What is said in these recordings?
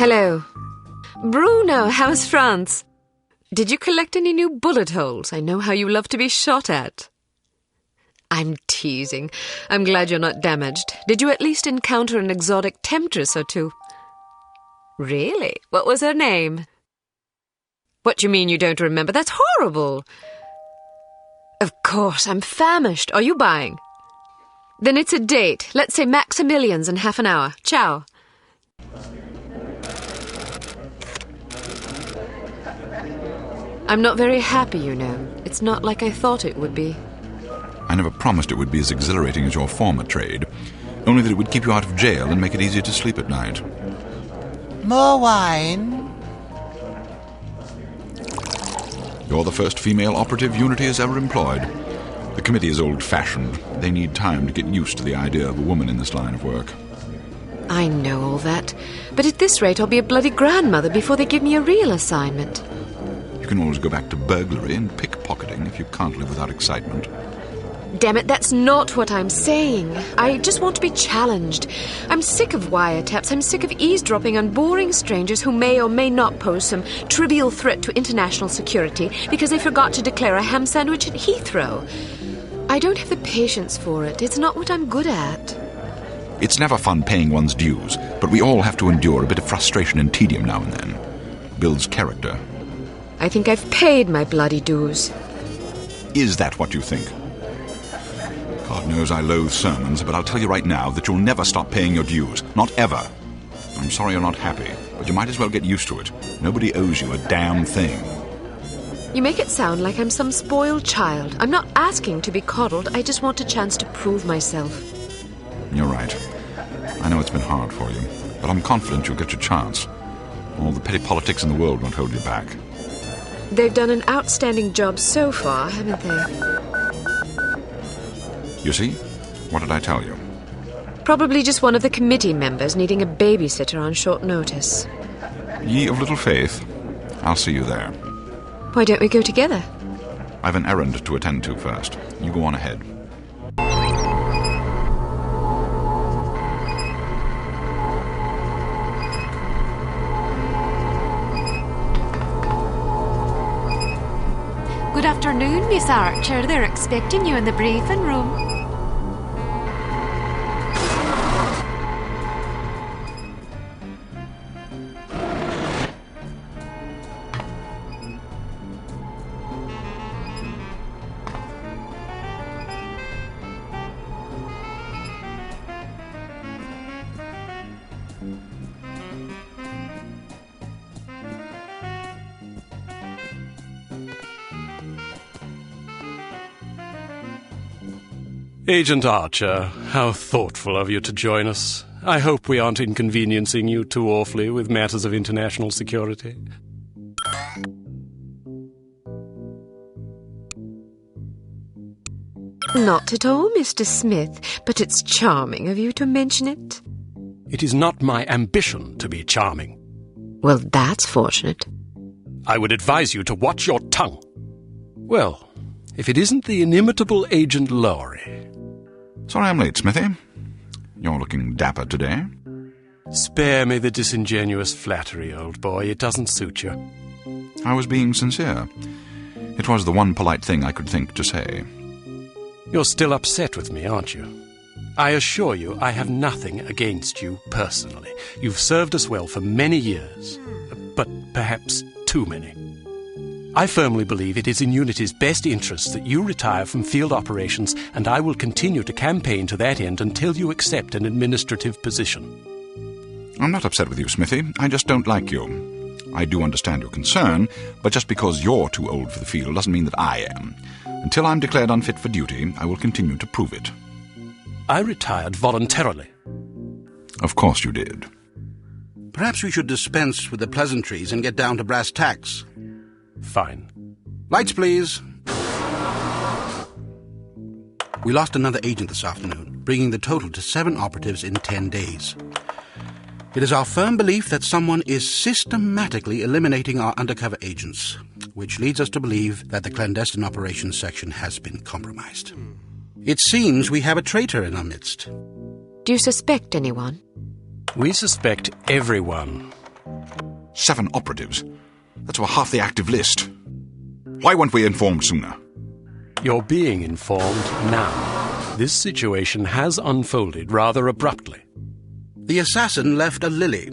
Hello. Bruno, how's France? Did you collect any new bullet holes? I know how you love to be shot at. I'm teasing. I'm glad you're not damaged. Did you at least encounter an exotic temptress or two? Really? What was her name? What do you mean you don't remember? That's horrible. Of course, I'm famished. Are you buying? Then it's a date. Let's say Maximilian's in half an hour. Ciao. I'm not very happy, you know. It's not like I thought it would be. I never promised it would be as exhilarating as your former trade, only that it would keep you out of jail and make it easier to sleep at night. More wine? You're the first female operative Unity has ever employed. The committee is old-fashioned. They need time to get used to the idea of a woman in this line of work. I know all that, but at this rate I'll be a bloody grandmother before they give me a real assignment. You can always go back to burglary and pickpocketing if you can't live without excitement. Damn it, that's not what I'm saying. I just want to be challenged. I'm sick of wiretaps. I'm sick of eavesdropping on boring strangers who may or may not pose some trivial threat to international security because they forgot to declare a ham sandwich at Heathrow. I don't have the patience for it. It's not what I'm good at. It's never fun paying one's dues, but we all have to endure a bit of frustration and tedium now and then. Builds character. I think I've paid my bloody dues. Is that what you think? God knows I loathe sermons, but I'll tell you right now that you'll never stop paying your dues. Not ever. I'm sorry you're not happy, but you might as well get used to it. Nobody owes you a damn thing. You make it sound like I'm some spoiled child. I'm not asking to be coddled. I just want a chance to prove myself. You're right. I know it's been hard for you, but I'm confident you'll get your chance. All the petty politics in the world won't hold you back. They've done an outstanding job so far, haven't they? You see? What did I tell you? Probably just one of the committee members needing a babysitter on short notice. Ye of little faith. I'll see you there. Why don't we go together? I've an errand to attend to first. You go on ahead. Good afternoon, Miss Archer. They're expecting you in the briefing room. Agent Archer, how thoughtful of you to join us. I hope we aren't inconveniencing you too awfully with matters of international security. Not at all, Mr. Smith, but it's charming of you to mention it. It is not my ambition to be charming. Well, that's fortunate. I would advise you to watch your tongue. Well, if it isn't the inimitable Agent Lowry. Sorry I'm late, Smithy. You're looking dapper today. Spare me the disingenuous flattery, old boy. It doesn't suit you. I was being sincere. It was the one polite thing I could think to say. You're still upset with me, aren't you? I assure you I have nothing against you personally. You've served us well for many years, but perhaps too many. I firmly believe it is in Unity's best interests that you retire from field operations, and I will continue to campaign to that end until you accept an administrative position. I'm not upset with you, Smithy. I just don't like you. I do understand your concern, but just because you're too old for the field doesn't mean that I am. Until I'm declared unfit for duty, I will continue to prove it. I retired voluntarily. Of course you did. Perhaps we should dispense with the pleasantries and get down to brass tacks. Fine. Lights, please. We lost another agent this afternoon, bringing the total to 7 operatives in 10 days. It is our firm belief that someone is systematically eliminating our undercover agents, which leads us to believe that the clandestine operations section has been compromised. It seems we have a traitor in our midst. Do you suspect anyone? We suspect everyone. 7 operatives. That's over half the active list. Why weren't we informed sooner? You're being informed now. This situation has unfolded rather abruptly. The assassin left a lily,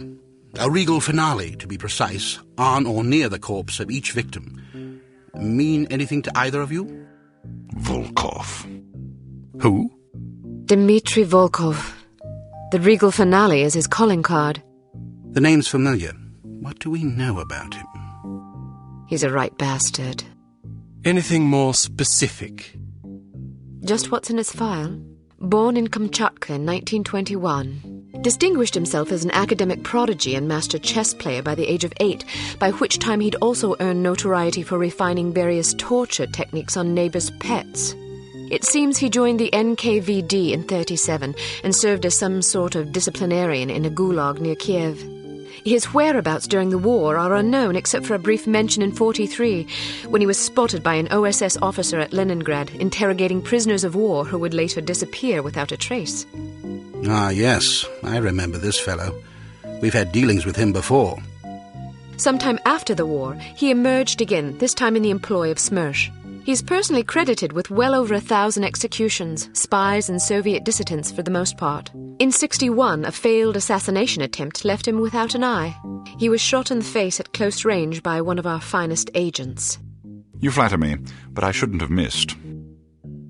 a regal finale to be precise, on or near the corpse of each victim. Mean anything to either of you? Volkov. Who? Dmitri Volkov. The regal finale is his calling card. The name's familiar. What do we know about him? He's a right bastard. Anything more specific? Just what's in his file. Born in Kamchatka in 1921. Distinguished himself as an academic prodigy and master chess player by the age of 8, by which time he'd also earned notoriety for refining various torture techniques on neighbors' pets. It seems he joined the NKVD in 1937 and served as some sort of disciplinarian in a gulag near Kiev. His whereabouts during the war are unknown except for a brief mention in 1943, when he was spotted by an OSS officer at Leningrad interrogating prisoners of war who would later disappear without a trace. Ah, yes, I remember this fellow. We've had dealings with him before. Sometime after the war, he emerged again, this time in the employ of Smersh. He's personally credited with well over 1,000 executions, spies and Soviet dissidents for the most part. In 1961, a failed assassination attempt left him without an eye. He was shot in the face at close range by one of our finest agents. You flatter me, but I shouldn't have missed.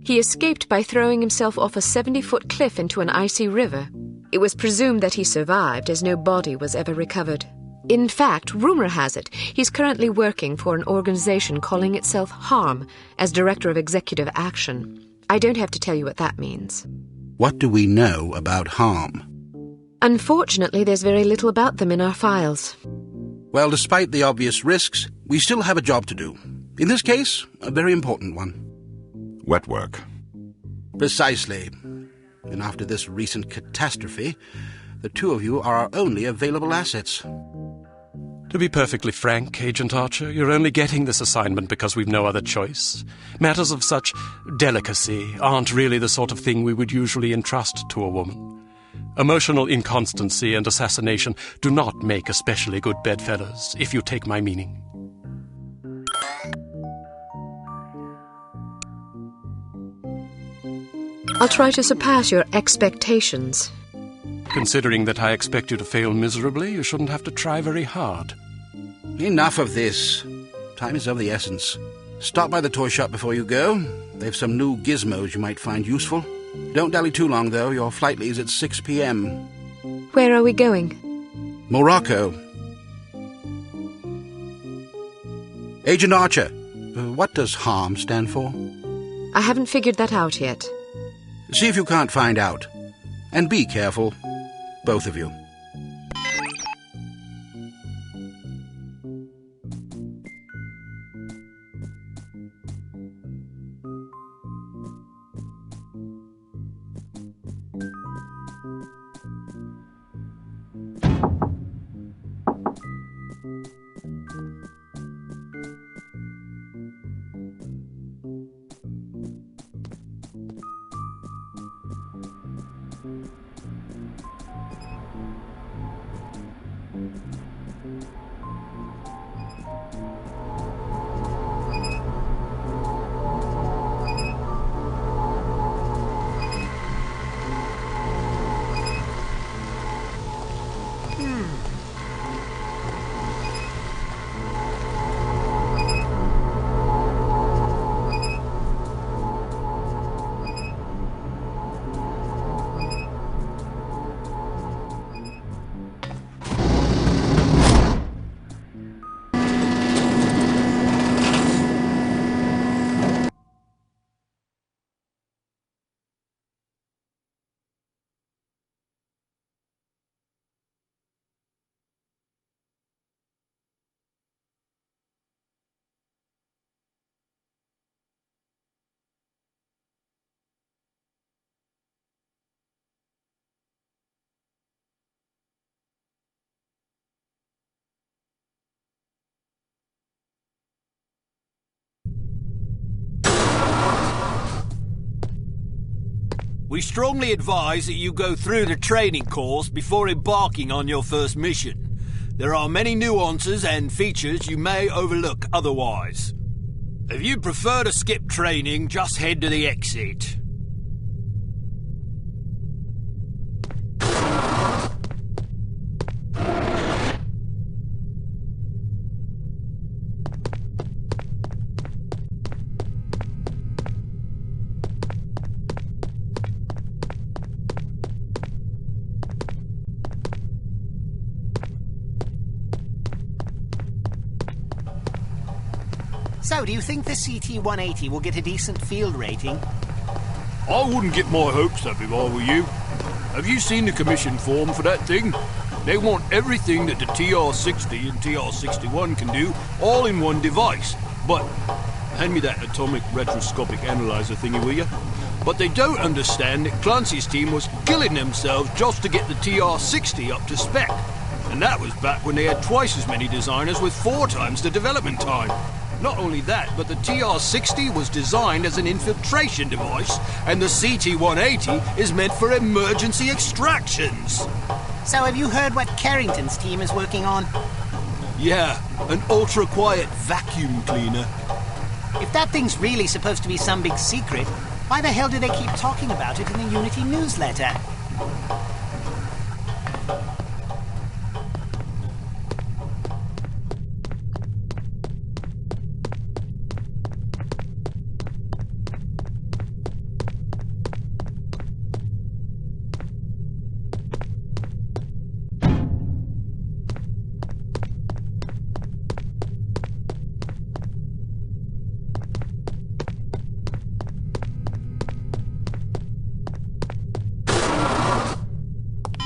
He escaped by throwing himself off a 70-foot cliff into an icy river. It was presumed that he survived, as no body was ever recovered. In fact, rumor has it, he's currently working for an organization calling itself HARM as Director of Executive Action. I don't have to tell you what that means. What do we know about HARM? Unfortunately, there's very little about them in our files. Well, despite the obvious risks, we still have a job to do. In this case, a very important one. Wet work. Precisely. And after this recent catastrophe, the two of you are our only available assets. To be perfectly frank, Agent Archer, you're only getting this assignment because we've no other choice. Matters of such delicacy aren't really the sort of thing we would usually entrust to a woman. Emotional inconstancy and assassination do not make especially good bedfellows, if you take my meaning. I'll try to surpass your expectations. Considering that I expect you to fail miserably, you shouldn't have to try very hard. Enough of this. Time is of the essence. Stop by the toy shop before you go. They've some new gizmos you might find useful. Don't dally too long, though. Your flight leaves at 6 p.m. Where are we going? Morocco. Agent Archer, what does HARM stand for? I haven't figured that out yet. See if you can't find out. And be careful, both of you. We strongly advise that you go through the training course before embarking on your first mission. There are many nuances and features you may overlook otherwise. If you prefer to skip training, just head to the exit. So, do you think the CT-180 will get a decent field rating? I wouldn't get my hopes up if I were you. Have you seen the commission form for that thing? They want everything that the TR-60 and TR-61 can do, all in one device. But, hand me that atomic retroscopic analyzer thingy, will you? But they don't understand that Clancy's team was killing themselves just to get the TR-60 up to spec. And that was back when they had twice as many designers with 4 times the development time. Not only that, but the TR-60 was designed as an infiltration device, and the CT-180 is meant for emergency extractions. So have you heard what Carrington's team is working on? Yeah, an ultra-quiet vacuum cleaner. If that thing's really supposed to be some big secret, why the hell do they keep talking about it in the Unity newsletter?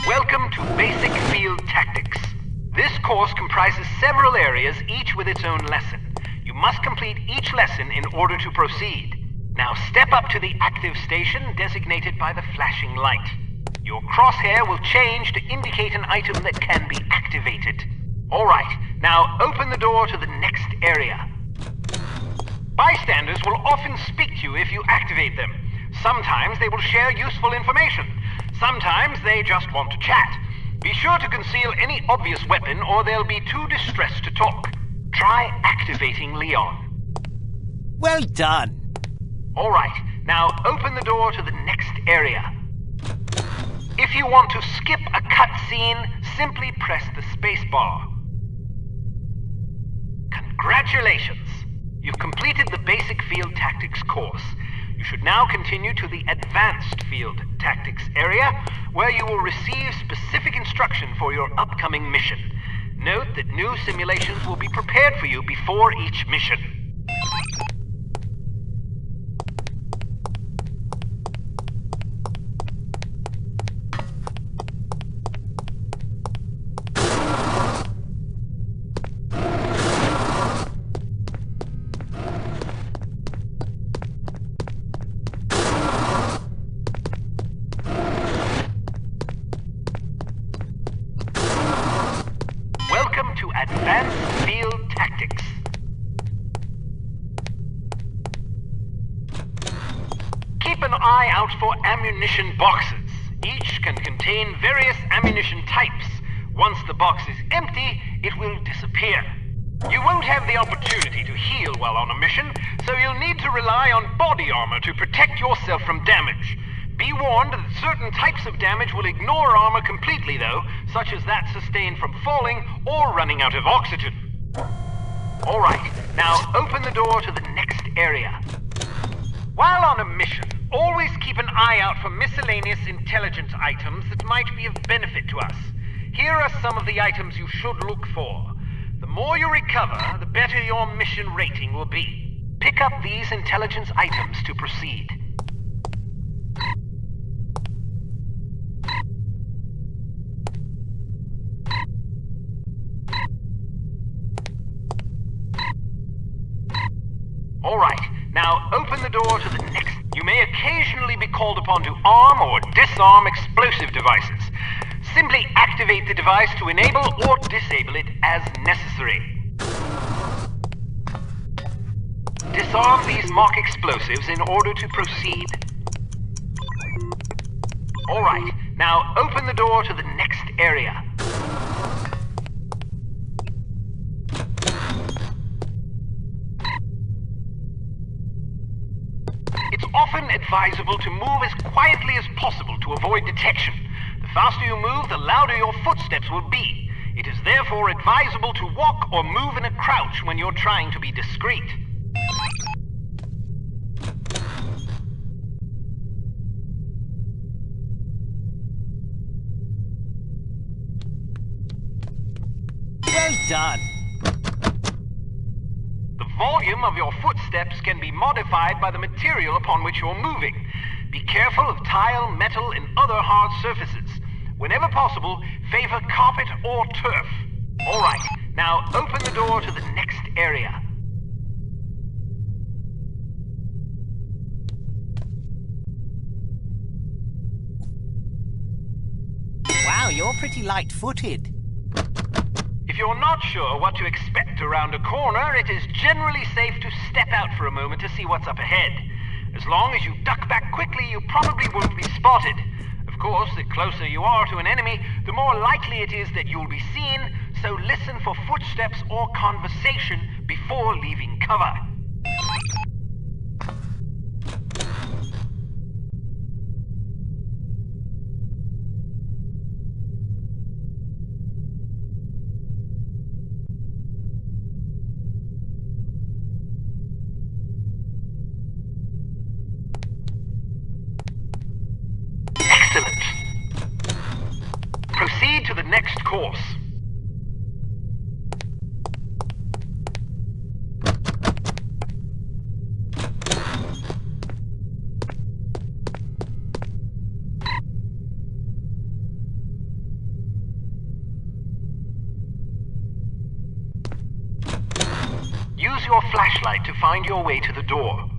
Welcome to Basic Field Tactics. This course comprises several areas, each with its own lesson. You must complete each lesson in order to proceed. Now step up to the active station designated by the flashing light. Your crosshair will change to indicate an item that can be activated. Alright, now open the door to the next area. Bystanders will often speak to you if you activate them. Sometimes they will share useful information. Sometimes they just want to chat. Be sure to conceal any obvious weapon or they'll be too distressed to talk. Try activating Leon. Well done. All right, now open the door to the next area. If you want to skip a cutscene, simply press the space bar. Congratulations! You've completed the Basic Field Tactics course. You should now continue to the Advanced Field Tactics area, where you will receive specific instruction for your upcoming mission. Note that new simulations will be prepared for you before each mission. Field Tactics. Keep an eye out for ammunition boxes. Each can contain various ammunition types. Once the box is empty, it will disappear. You won't have the opportunity to heal while on a mission, so you'll need to rely on body armor to protect yourself from damage. Be warned that certain types of damage will ignore armor completely, though, such as that sustained from falling or running out of oxygen. Alright, now open the door to the next area. While on a mission, always keep an eye out for miscellaneous intelligence items that might be of benefit to us. Here are some of the items you should look for. The more you recover, the better your mission rating will be. Pick up these intelligence items to proceed. Alright, now open the door to the next. You may occasionally be called upon to arm or disarm explosive devices. Simply activate the device to enable or disable it as necessary. Disarm these mock explosives in order to proceed. Alright, now open the door to the next area. It's often advisable to move as quietly as possible to avoid detection. The faster you move, the louder your footsteps will be. It is therefore advisable to walk or move in a crouch when you're trying to be discreet. Well done. The volume of your footsteps can be modified by the material upon which you're moving. Be careful of tile, metal, and other hard surfaces. Whenever possible, favor carpet or turf. Alright, now open the door to the next area. Wow, you're pretty light-footed. If you're not sure what to expect around a corner, it is generally safe to step out for a moment to see what's up ahead. As long as you duck back quickly, you probably won't be spotted. Of course, the closer you are to an enemy, the more likely it is that you'll be seen, so listen for footsteps or conversation before leaving cover. Excellent. Proceed to the next course. Use your flashlight to find your way to the door.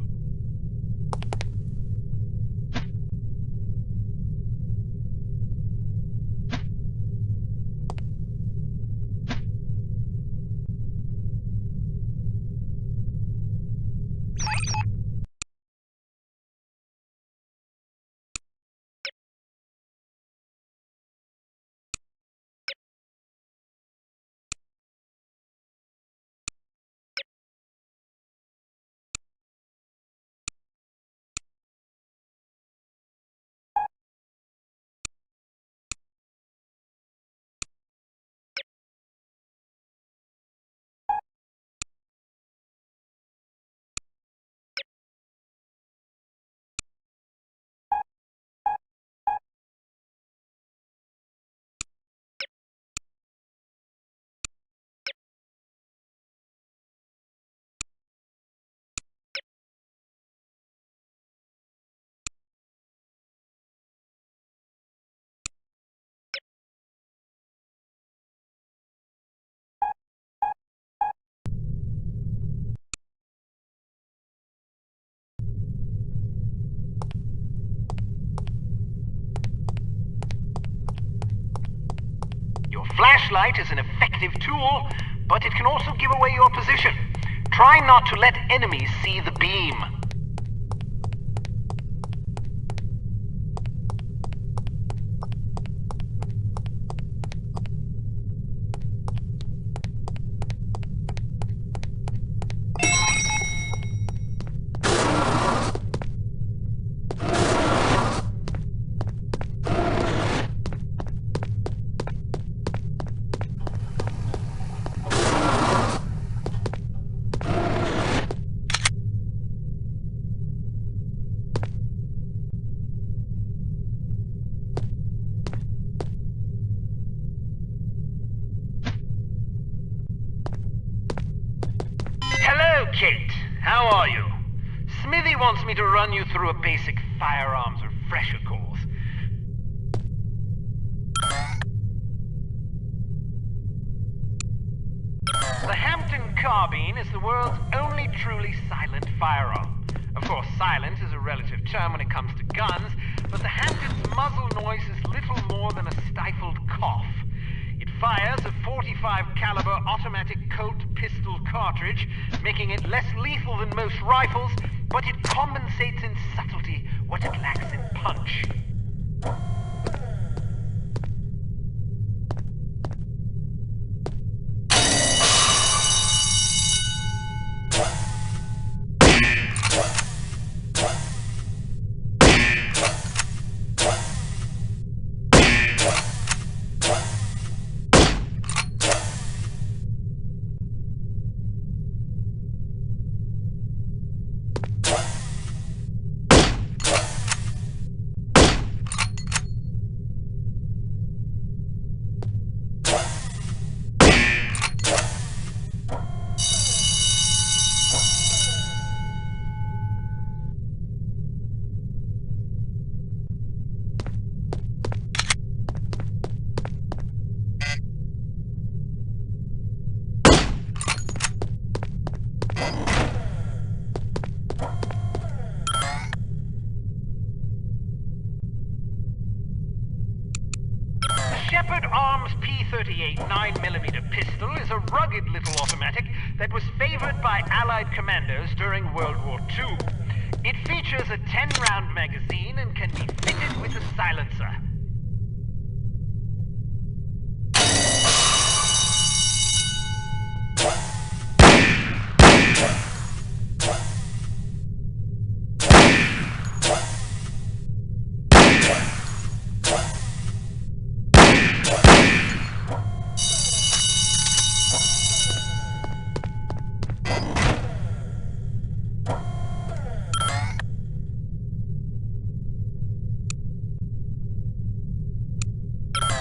Flashlight is an effective tool, but it can also give away your position. Try not to let enemies see the beam. Hello, Cate. How are you? Smithy wants me to run you through a basic firearms refresher course. The Hampton carbine is the world's only truly silent firearm. Of course, silent is a relative term when it comes to guns, but the Hampton's muzzle noise is little more than a stifled cough. It fires a .45 caliber automatic Colt pistol cartridge, making it less lethal than most rifles, but it compensates in subtlety what it lacks in punch. Shepherd Arms P38 9mm pistol is a rugged little automatic that was favored by Allied commandos during World War II. It features a 10-round magazine and can be fitted with a silencer.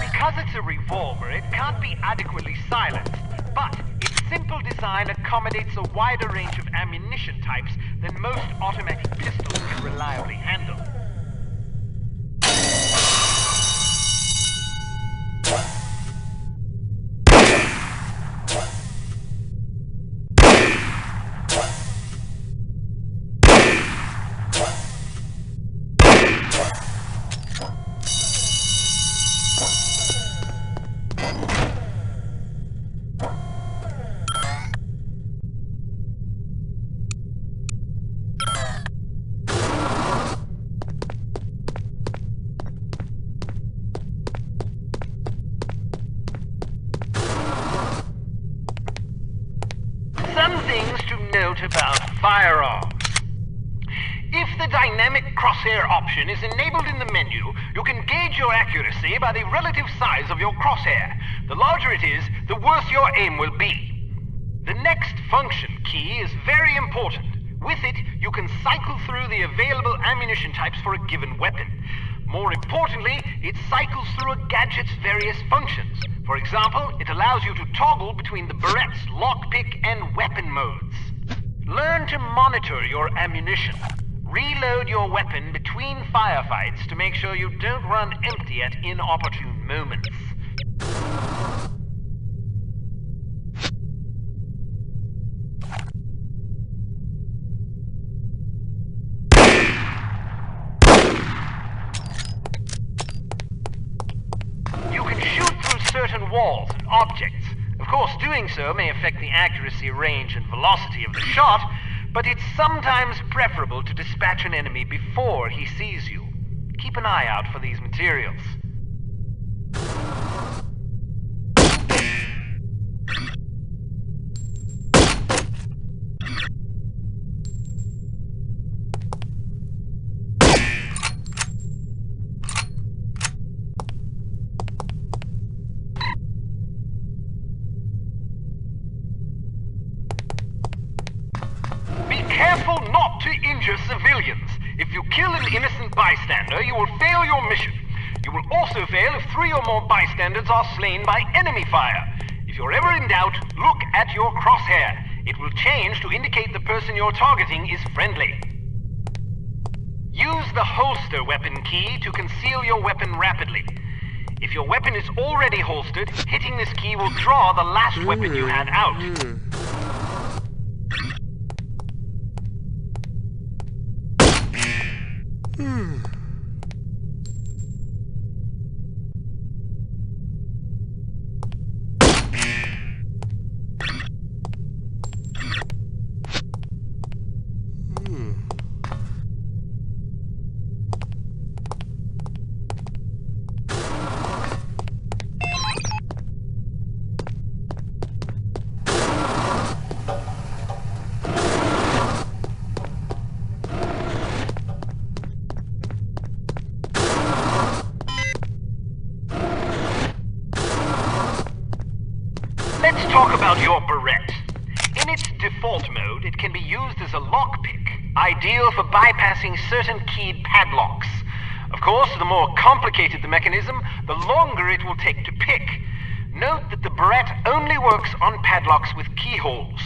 Because it's a revolver, it can't be adequately silenced, but its simple design accommodates a wider range of ammunition types than most automatic pistols can reliably handle. Some things to note about firearms. If the dynamic crosshair option is enabled in the menu, you can gauge your accuracy by the relative size of your crosshair. The larger it is, the worse your aim will be. The next function key is very important. With it, you can cycle through the available ammunition types for a given weapon. More importantly, it cycles through a gadget's various functions. For example, it allows you to toggle between the Berette's lockpick and weapon modes. Learn to monitor your ammunition. Reload your weapon between firefights to make sure you don't run empty at inopportune moments. You can shoot through certain walls and objects. Of course, doing so may affect the accuracy, range, and velocity of the shot, but it's sometimes preferable to dispatch an enemy before he sees you. Keep an eye out for these materials. Careful not to injure civilians. If you kill an innocent bystander, you will fail your mission. You will also fail if 3 or more bystanders are slain by enemy fire. If you're ever in doubt, look at your crosshair. It will change to indicate the person you're targeting is friendly. Use the holster weapon key to conceal your weapon rapidly. If your weapon is already holstered, hitting this key will draw the last weapon you had out. Let's talk about your barrette. In its default mode, it can be used as a lockpick, ideal for bypassing certain keyed padlocks. Of course, the more complicated the mechanism, the longer it will take to pick. Note that the barrette only works on padlocks with keyholes.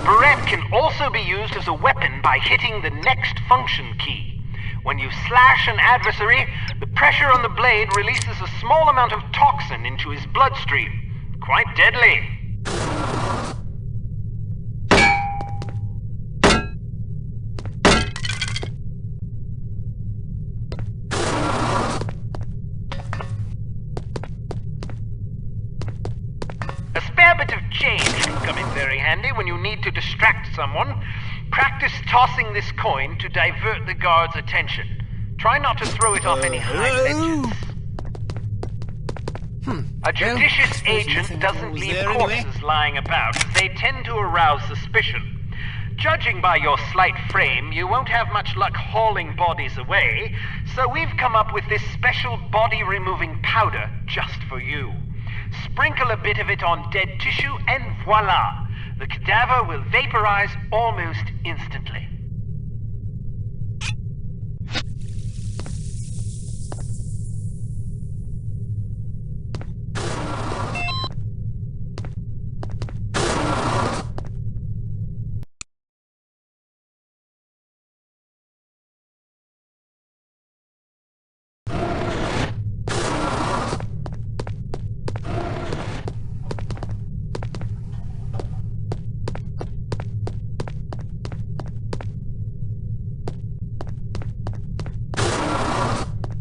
Barrette can also be used as a weapon by hitting the next function key. When you slash an adversary, the pressure on the blade releases a small amount of toxin into his bloodstream. Quite deadly. A spare bit of change can come in very handy when you need to distract someone. Practice tossing this coin to divert the guard's attention. Try not to throw it off any high ledges. A judicious agent doesn't leave corpses lying about, as they tend to arouse suspicion. Judging by your slight frame, you won't have much luck hauling bodies away, so we've come up with this special body-removing powder just for you. Sprinkle a bit of it on dead tissue and voila! The cadaver will vaporize almost instantly.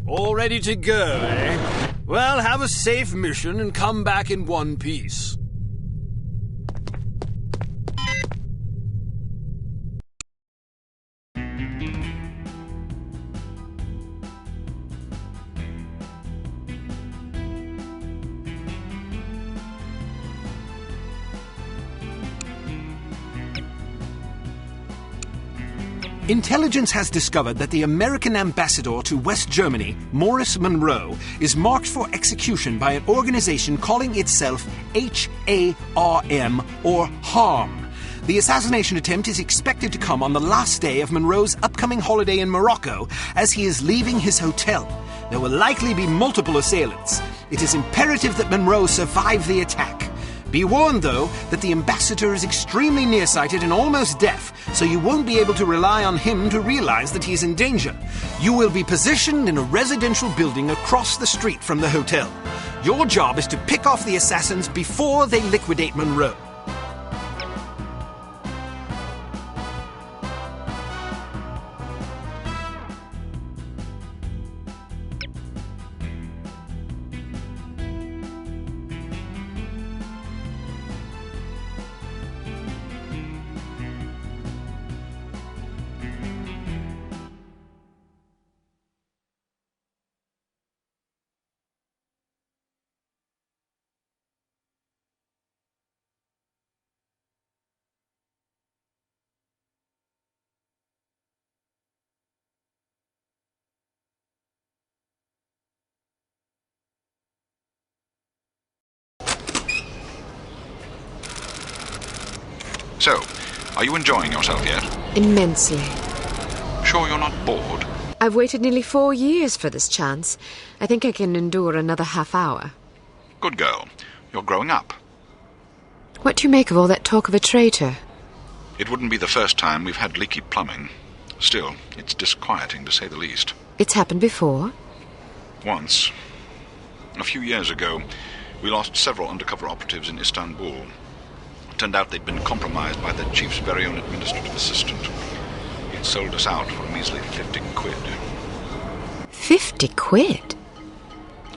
All ready to go, eh? Well, have a safe mission and come back in one piece. Intelligence has discovered that the American ambassador to West Germany, Morris Monroe, is marked for execution by an organization calling itself HARM, or HARM. The assassination attempt is expected to come on the last day of Monroe's upcoming holiday in Morocco as he is leaving his hotel. There will likely be multiple assailants. It is imperative that Monroe survive the attack. Be warned, though, that the ambassador is extremely nearsighted and almost deaf, so you won't be able to rely on him to realize that he is in danger. You will be positioned in a residential building across the street from the hotel. Your job is to pick off the assassins before they liquidate Monroe. So, are you enjoying yourself yet? Immensely. Sure you're not bored? I've waited nearly 4 years for this chance. I think I can endure another half hour. Good girl. You're growing up. What do you make of all that talk of a traitor? It wouldn't be the first time we've had leaky plumbing. Still, it's disquieting to say the least. It's happened before? Once. A few years ago, we lost several undercover operatives in Istanbul. It turned out they'd been compromised by the chief's very own administrative assistant. He'd sold us out for a measly 50 quid. 50 quid?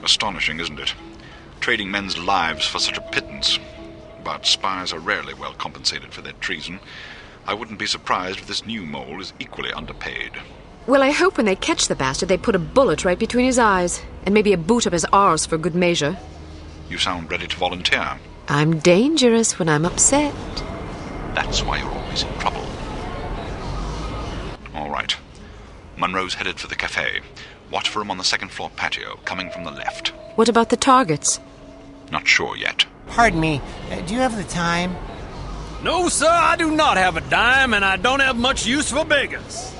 Astonishing, isn't it? Trading men's lives for such a pittance. But spies are rarely well compensated for their treason. I wouldn't be surprised if this new mole is equally underpaid. Well, I hope when they catch the bastard they put a bullet right between his eyes, and maybe a boot up his arse for good measure. You sound ready to volunteer. I'm dangerous when I'm upset. That's why you're always in trouble. All right. Monroe's headed for the cafe. Watch for him on the second-floor patio, coming from the left. What about the targets? Not sure yet. Pardon me, do you have the time? No, sir, I do not have a dime, and I don't have much use for beggars.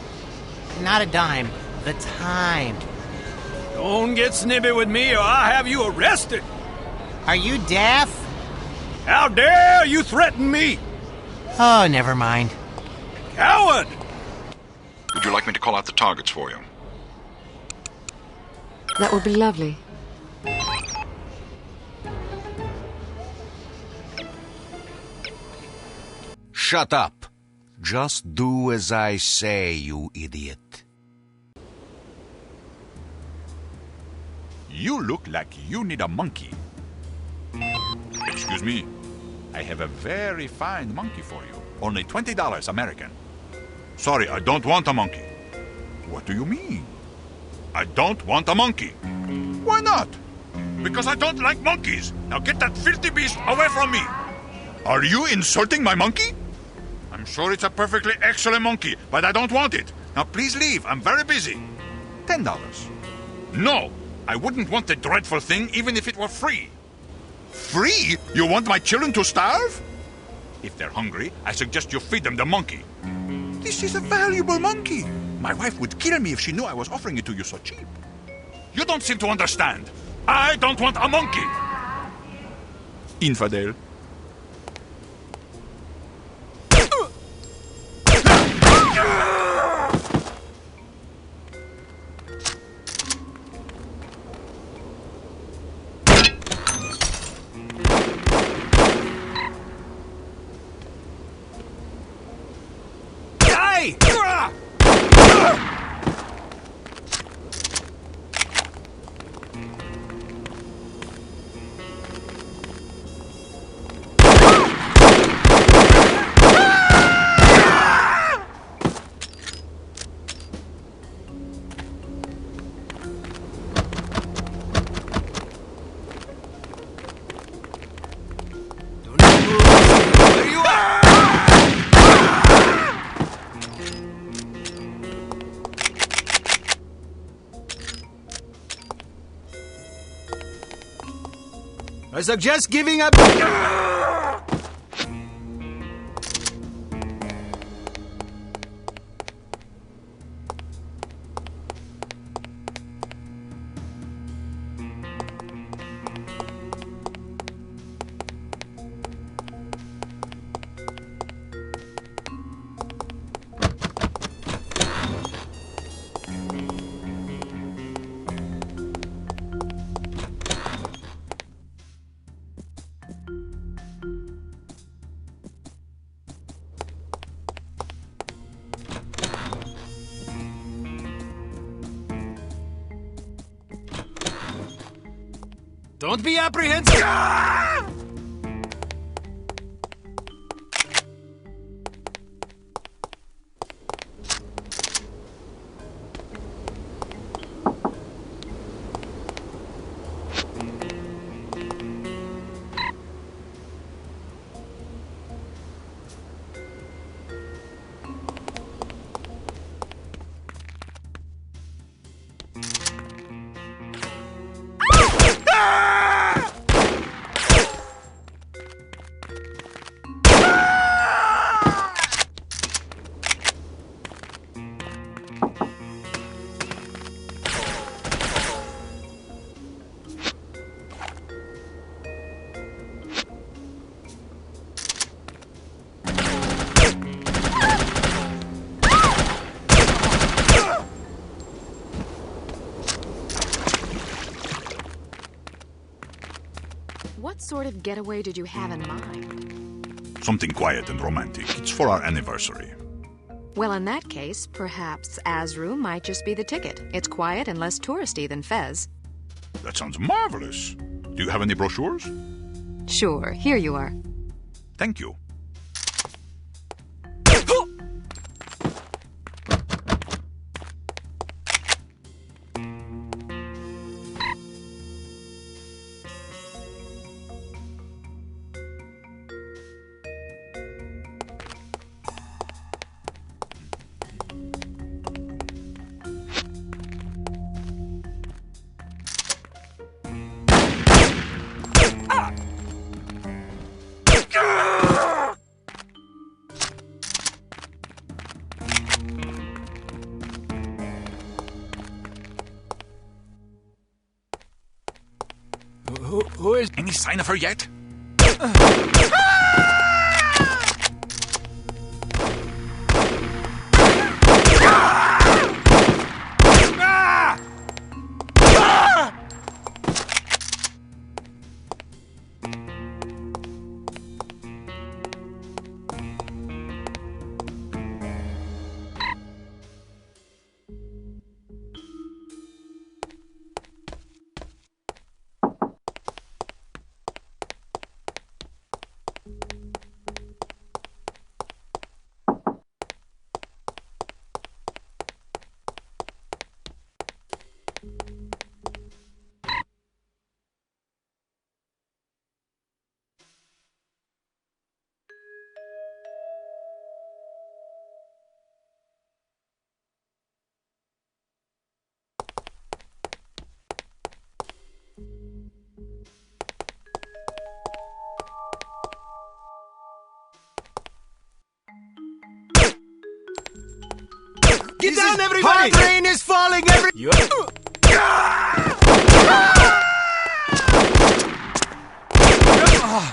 Not a dime, the time. Don't get snibby with me, or I'll have you arrested. Are you deaf? How dare you threaten me? Oh, never mind. Coward! Would you like me to call out the targets for you? That would be lovely. Shut up. Just do as I say, you idiot. You look like you need a monkey. Excuse me. I have a very fine monkey for you. Only $20 American. Sorry, I don't want a monkey. What do you mean? I don't want a monkey. Why not? Because I don't like monkeys. Now get that filthy beast away from me. Are you insulting my monkey? I'm sure it's a perfectly excellent monkey, but I don't want it. Now please leave. I'm very busy. $10. No, I wouldn't want the dreadful thing even if it were free. Free? You want my children to starve? If they're hungry, I suggest you feed them the monkey. This is a valuable monkey. My wife would kill me if she knew I was offering it to you so cheap. You don't seem to understand. I don't want a monkey. Infidel. I suggest giving up. Don't be apprehensive! What sort of getaway did you have in mind? Something quiet and romantic. It's for our anniversary. Well, in that case, perhaps Azru might just be the ticket. It's quiet and less touristy than Fez. That sounds marvelous. Do you have any brochures? Sure, here you are. Thank you. Who is... Any sign of her yet? Get down, everybody! Hard rain is falling every... Come on!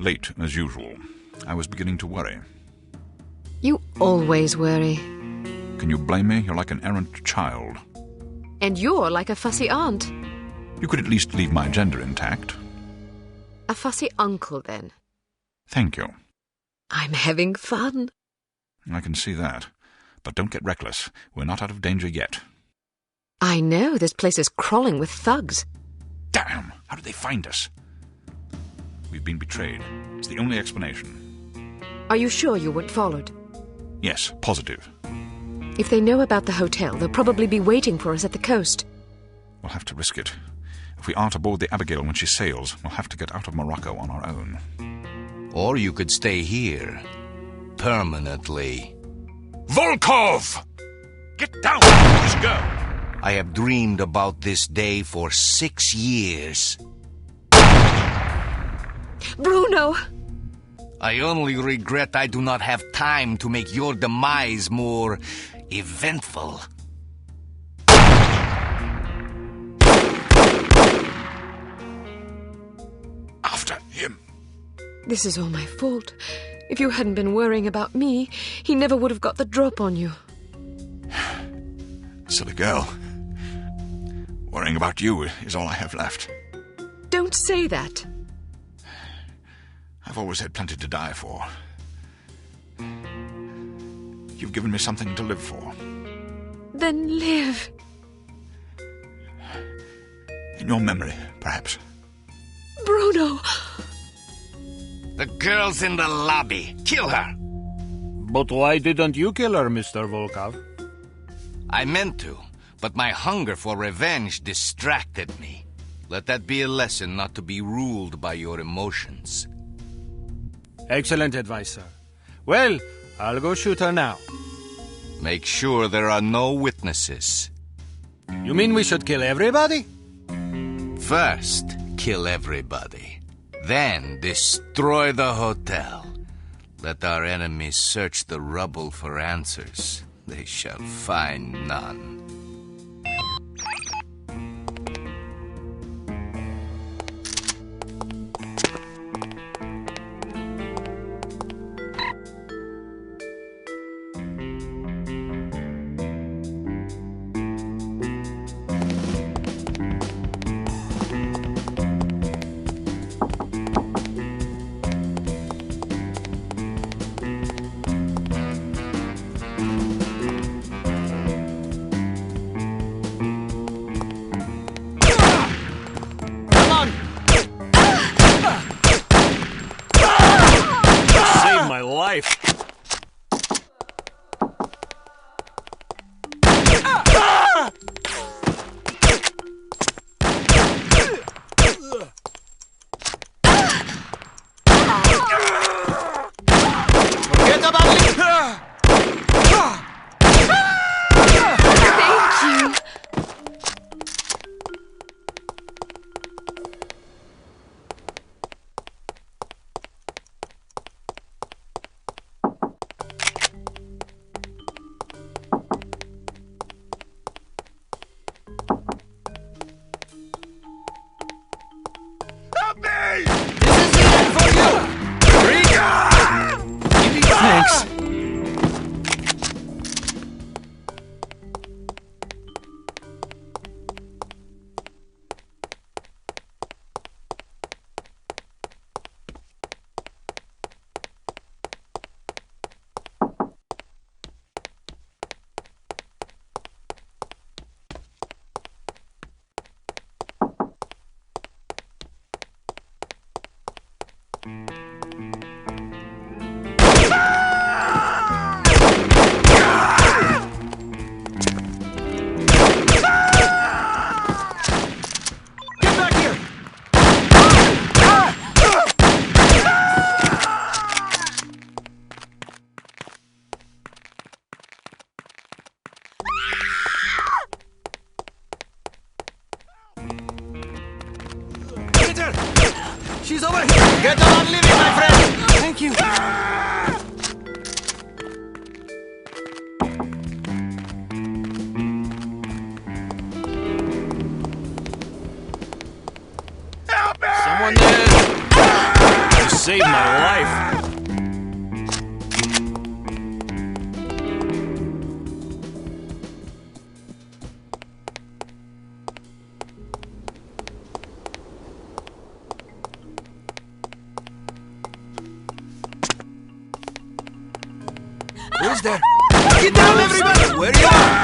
Late, as usual. I was beginning to worry. You always worry. Can you blame me? You're like an errant child. And you're like a fussy aunt. You could at least leave my gender intact. A fussy uncle, then. Thank you. I'm having fun. I can see that. But don't get reckless. We're not out of danger yet. I know. This place is crawling with thugs. Damn! How did they find us? We've been betrayed. It's the only explanation. Are you sure you weren't followed? Yes, positive. If they know about the hotel, they'll probably be waiting for us at the coast. We'll have to risk it. If we aren't aboard the Abigail when she sails, we'll have to get out of Morocco on our own. Or you could stay here. Permanently. Volkov! Get down, boys, go! I have dreamed about this day for 6 years. Bruno! I only regret I do not have time to make your demise more eventful. After him. This is all my fault. If you hadn't been worrying about me, he never would have got the drop on you. Silly girl. Worrying about you is all I have left. Don't say that. I've always had plenty to die for. You've given me something to live for. Then live. In your memory, perhaps. Bruno! The girl's in the lobby. Kill her. But why didn't you kill her, Mr. Volkov? I meant to, but my hunger for revenge distracted me. Let that be a lesson not to be ruled by your emotions. Excellent advice, sir. Well, I'll go shoot her now. Make sure there are no witnesses. You mean we should kill everybody? First, kill everybody. Then destroy the hotel. Let our enemies search the rubble for answers. They shall find none. She's over here! Get on living, my friend! Thank you! Help me! Someone there! saved my life. Who's there? Get down, everybody! Where you are?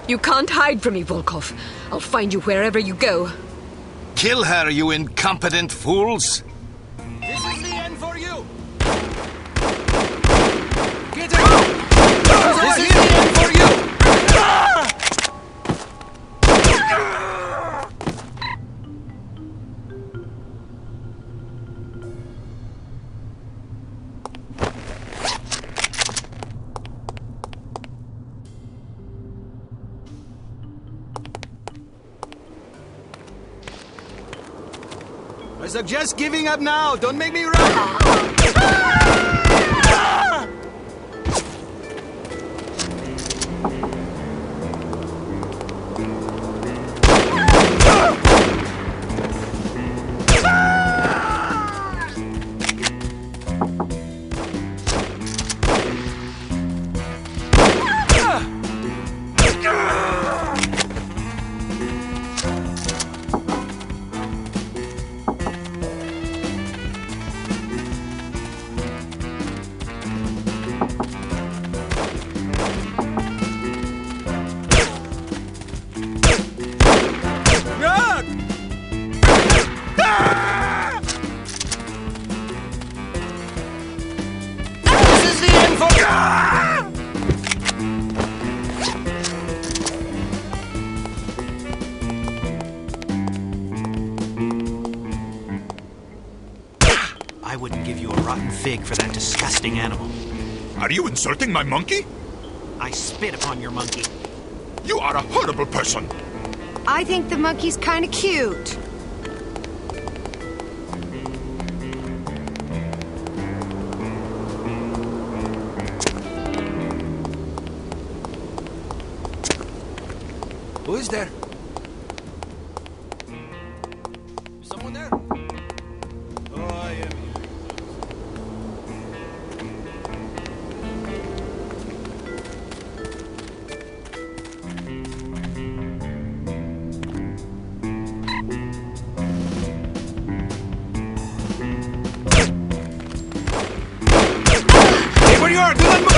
You can't hide from me, Volkov. I'll find you wherever you go. Kill her, you incompetent fools! This is the end for you! Get her! This is the end for you! I suggest giving up now. Don't make me run. I wouldn't give you a rotten fig for that disgusting animal. Are you insulting my monkey? I spit upon your monkey. You are a horrible person. I think the monkey's kind of cute. Who is there? Is someone there? Oh, I am. Hey, where you are? Do not move!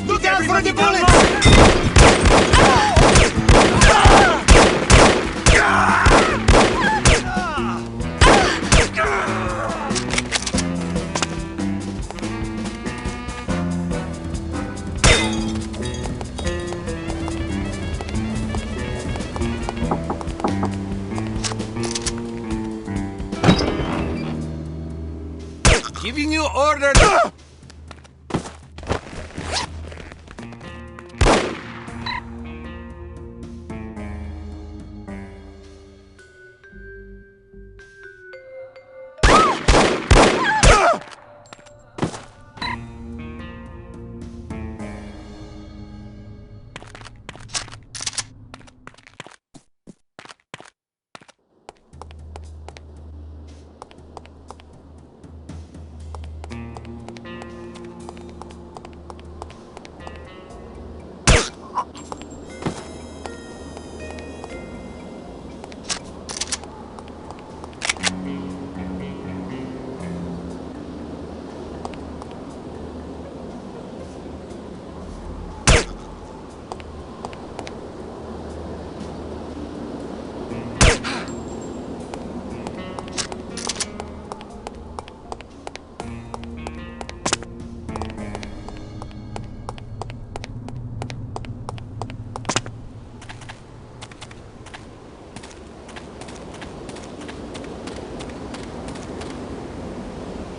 Look out for the bullets! Giving you orders!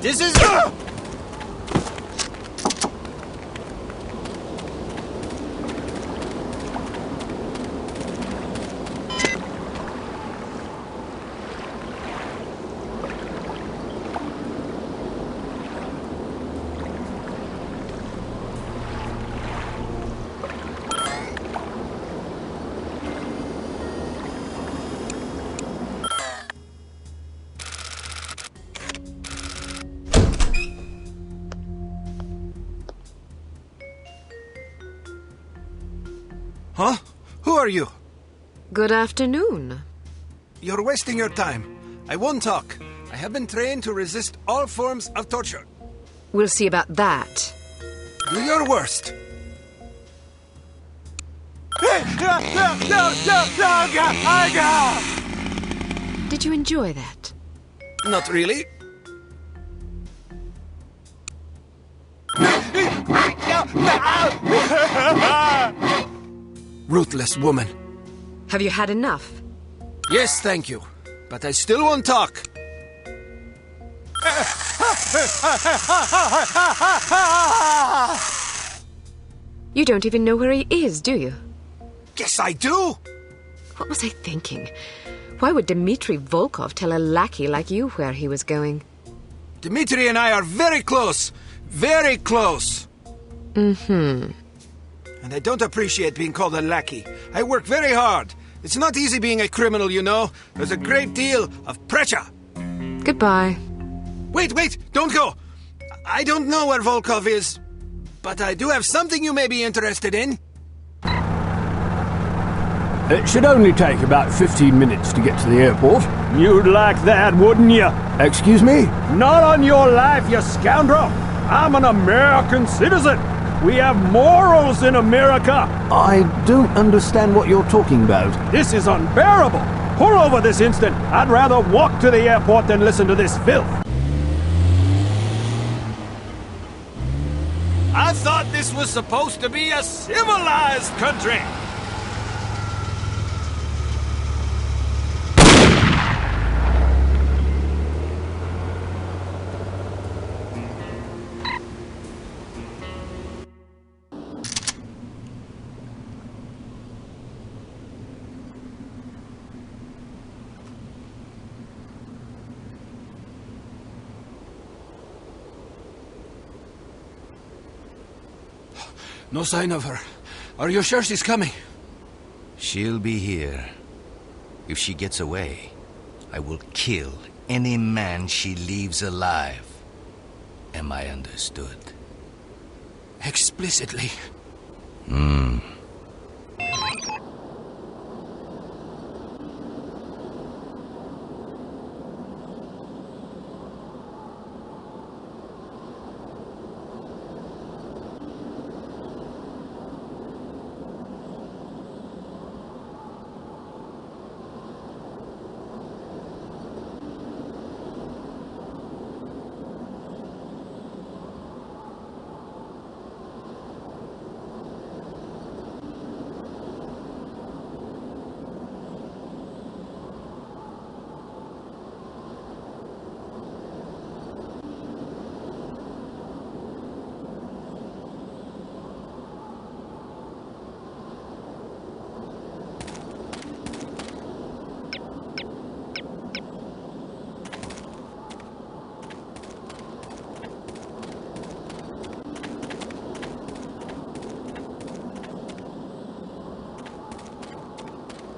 This is... Huh? Who are you? Good afternoon. You're wasting your time. I won't talk. I have been trained to resist all forms of torture. We'll see about that. Do your worst. Did you enjoy that? Not really. Ruthless woman. Have you had enough? Yes, thank you. But I still won't talk. You don't even know where he is, do you? Yes, I do. What was I thinking? Why would Dmitri Volkov tell a lackey like you where he was going? Dmitri and I are very close. Very close. Mm-hmm. And I don't appreciate being called a lackey. I work very hard. It's not easy being a criminal, you know. There's a great deal of pressure. Goodbye. Wait, don't go. I don't know where Volkov is, but I do have something you may be interested in. It should only take about 15 minutes to get to the airport. You'd like that, wouldn't you? Excuse me? Not on your life, you scoundrel! I'm an American citizen! We have morals in America! I don't understand what you're talking about. This is unbearable! Pull over this instant! I'd rather walk to the airport than listen to this filth! I thought this was supposed to be a civilized country! No sign of her. Are you sure she's coming? She'll be here. If she gets away, I will kill any man she leaves alive. Am I understood? Explicitly.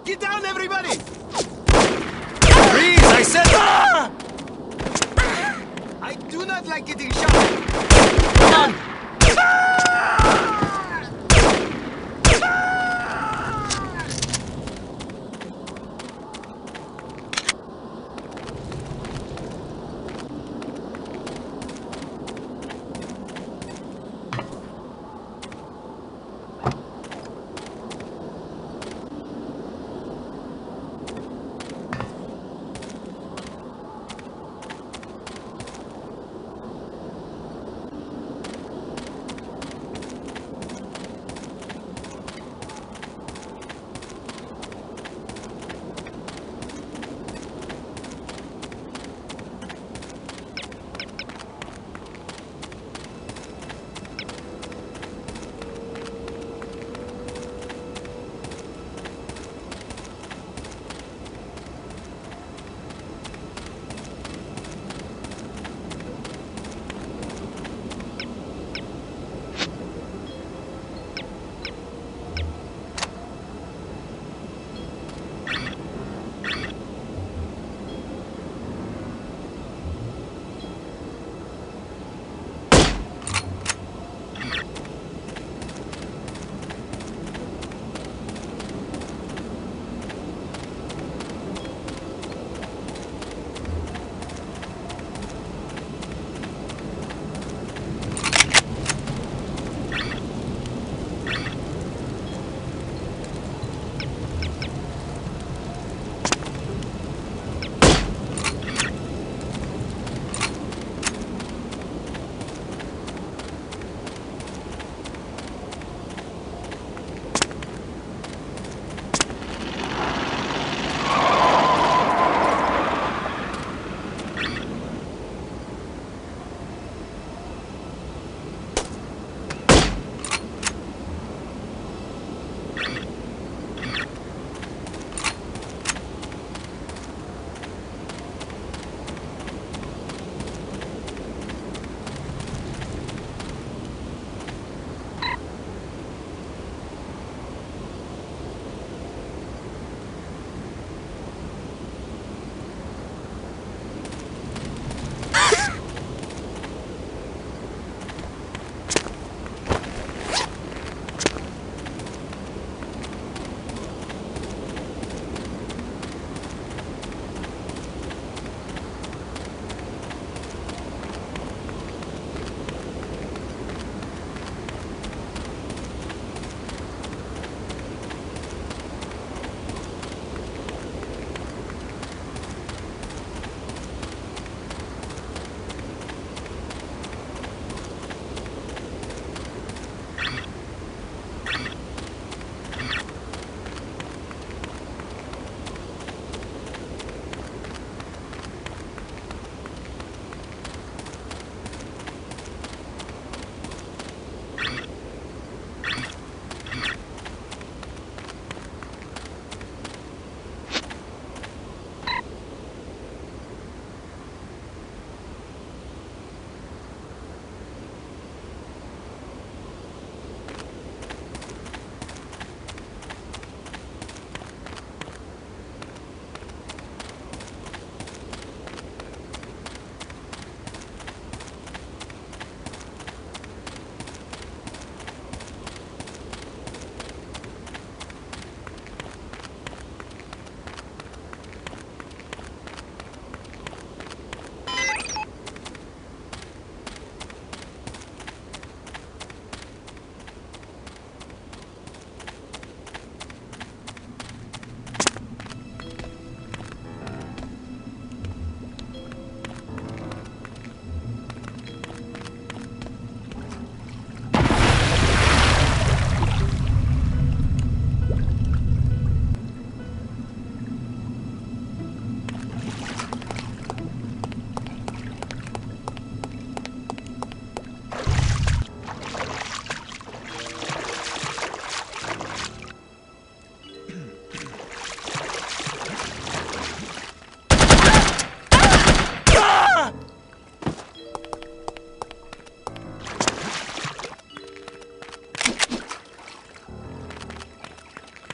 Get down, everybody! Freeze! I said... I do not like getting shot. Come on!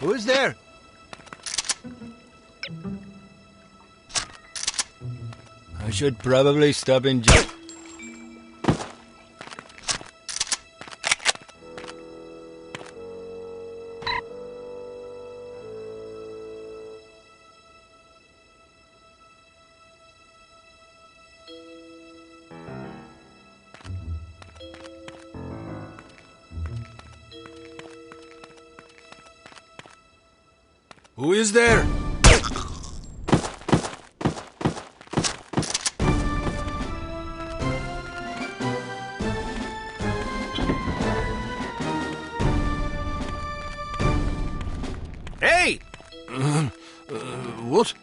Who is there? I should probably stop in. Who is there? Hey! What?